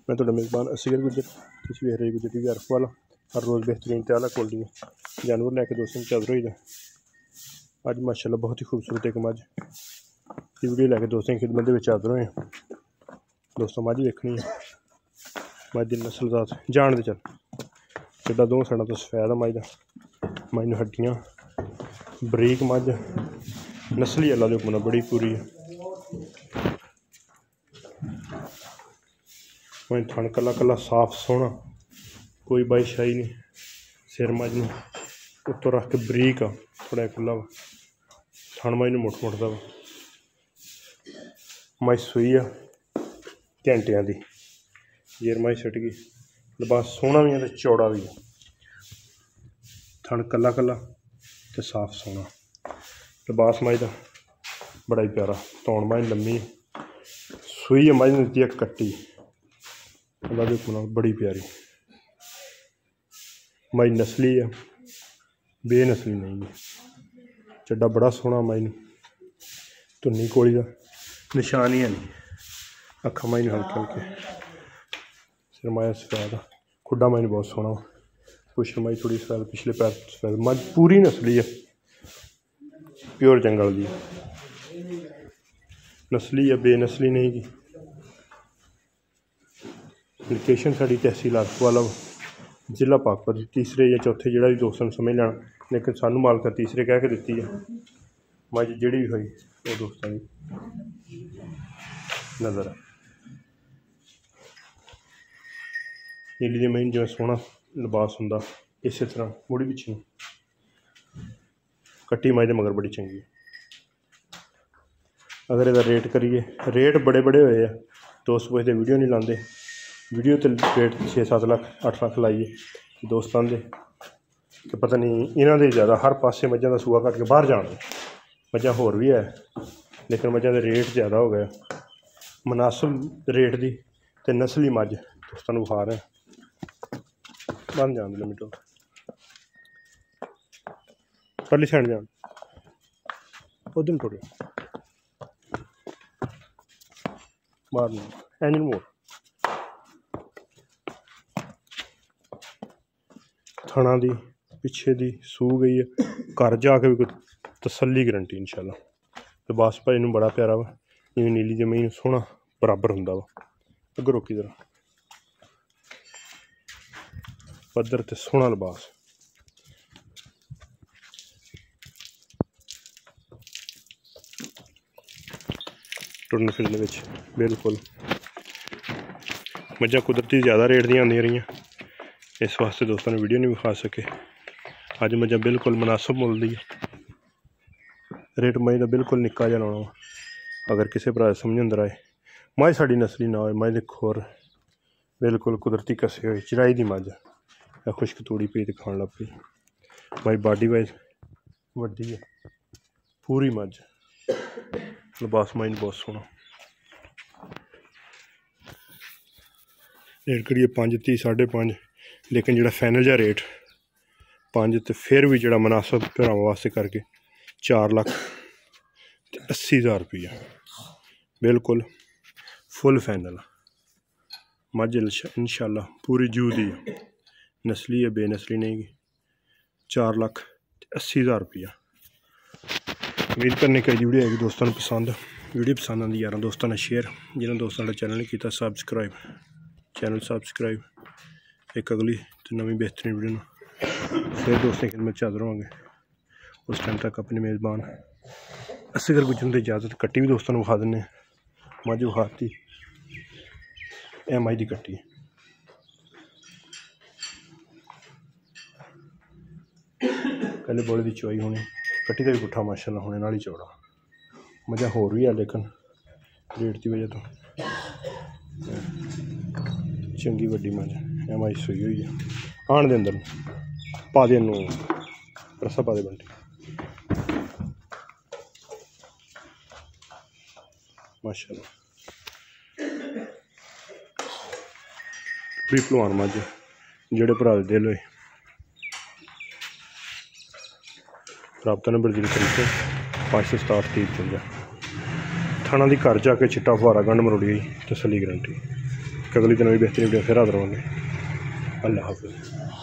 मैं तो मेज़बान असगर गुजर, तुसीं वेख रहे गुजर टीवी अर्फ वाला। हर रोज़ बेहतरीन ते आला क्वालिटी जानवर लैके दोस्तों चादर होई दा। अज माशाल्लाह बहुत ही खूबसूरत एक मझ की वीडियो लैके दोस्तों की खिदमत में हाज़र होए। दोस्तों मझ वेखनी है, मझ दी नस्ल जात जान दे चल चिट्टा दो सड़ा तो सफैद है मझ दा। मझ नूं हड्डियां बरीक मझ नस्ली अल्लाह दे हुक्म नाल बड़ी पूरी है। मैं थन कला कला साफ सोहना, कोई बाई शाही नहीं। सिर मझ नूं उत्तों रख के बरीक आ, थोड़ा खुला वा। थन मझ नूं मुठ मुठदा वा। मझ सूई आ घंटियां दी, जेर मझ छट गई। लिबास सोहना भी है तो चौड़ा भी है। थन कला कला तो साफ सोहना। लिबास मझ दा बड़ा ही प्यारा। तौण मझ लम्मी, सूई मझ ने दित्ती है कट्टी, अल्लाह दे हुक्म नाल बड़ी प्यारी। मझ नस्ली है, बेनस्ली नहीं है। चड्डा बड़ा सोहना मझ नूं, धुन्नी कोली दा निशान ही है नहीं। अक्खां मझ नूं हल्के हल्के, सिर मझ सफैद, खुड्डा मझ बहुत सोहना। पुछ मझ थोड़ी सफैद, पिछले पैर सफैद। मझ पूरी नस्ली है, प्योर जंगल दी नस्ली है, बेनस्ली नहीं की। लोकेशन साड़ी तहसील अर्फ वाला जिला पाकपत। तीसरे या चौथे जोड़ा भी दोस्तों समझ लेना, लेकिन सानू मालका तीसरे कह के दी है। मझ जी भी हुई वो दोस्तों की नज़र है। नीली दी महीन जो सोहना लिबास होंदा, इस तरह मुड़ी पिछे कट्टी मझ दे मगर बड़ी चंगी। अगर इसका रेट करिए, रेट बड़े बड़े हुए हैं। दोस्त पुछते वीडियो नहीं लाते, वीडियो तो रेट 6-7 लाख 8 लाख लाइए। दोस्त आते कि पता नहीं इन्हों के ज़्यादा हर पासे मझां का सूआ कट के बाहर जाना। मझां होर भी है, लेकिन मझां के रेट ज़्यादा हो गए। मुनासिब रेट की तो नस्ली मझ दोस्तों विखा रहे हैं। बन जान लिमिट परली साइड जान उधर थोड़े मारना इंजन मोड़। थणा दी पिछे दी सू गई है, घर जाके भी कोई तसल्ली गारंटी इंशाल्लाह। तो बस भाई नूं बड़ा प्यारा वा, जिवें नीली जमीन सोहना बराबर हुंदा वा। अगर रोकी जरा पद्धर ते सोहना लिबास। टुरन फिरने विच बिल्कुल मझां कुदरती ज़्यादा रेट दियां आंदियां रहियां, इस वास्ते दोस्तों ने वीडियो नहीं विखा सके। अज मझां बिल्कुल मुनासिब मुल दी रेट मझ का बिल्कुल निक्का जिहा लाना वा। अगर किसी भरा समझ अंदर आए, मझ साड़ी नस्ली ना हो, मझ दे खोर बिल्कुल कुदरती कसे हुए चराई दी मझ है। खुश्क तूड़ी पी तो खान लग पई। मझ बॉडी वाइज वड्डी है, पूरी मझ। लिबास मझ बहुत सोहना। रेट करिए 5-30 5.5, लेकिन जो फाइनल जहा रेट 5 तो फिर भी जो मुनासिब भरावां वास्ते करके 4,80,000 रुपया बिल्कुल फुल फाइनल। मझ इंशाल्लाह पूरी जू दी है, नस्ली है बेनस्ली नहीं की। 4,80,000 रुपया। उम्मीद करने की वीडियो आएगी दोस्तों ने पसंद। वीडियो पसंद आती यार दोस्तों ने शेयर, जिन्होंने दोस्तों ने चैनल नहीं किया सबसक्राइब, चैनल सबसक्राइब। एक अगली तो नवी बेहतरीन वीडियो फिर दोस्तों की खिदमत हाज़र होंगे। उस टाइम तक अपने मेज़बान असगर गुजर की इजाज़त। कट्टी भी दोस्तों ने विखा दें, मझ विखाती ए मझ की कट्टी। पहले बोले की चुआई होनी, कट्टी का भी पुट्ठा माशाल्लाह होने नाल ही चौड़ा। मझां होर भी है, लेकिन रेट की वजह तो चंगी वड्डी मझ है। मझ सूई हुई है, आन दे अंदर पा दे नूं रस्सा पा दे बंटी माशाल्लाह। भी भलवान मझ जेड़े भरा दे दिल होए, रबता नंबर 0 567 30 थणा दी घर जाके चिट्टा फुहारा गंढ मरोड़ी गई तसल्ली गारंटी। एक अगली दिन नई बेहतरीन वीडियो फिर हाजिर होंगे। अल्लाह हाफ़िज़।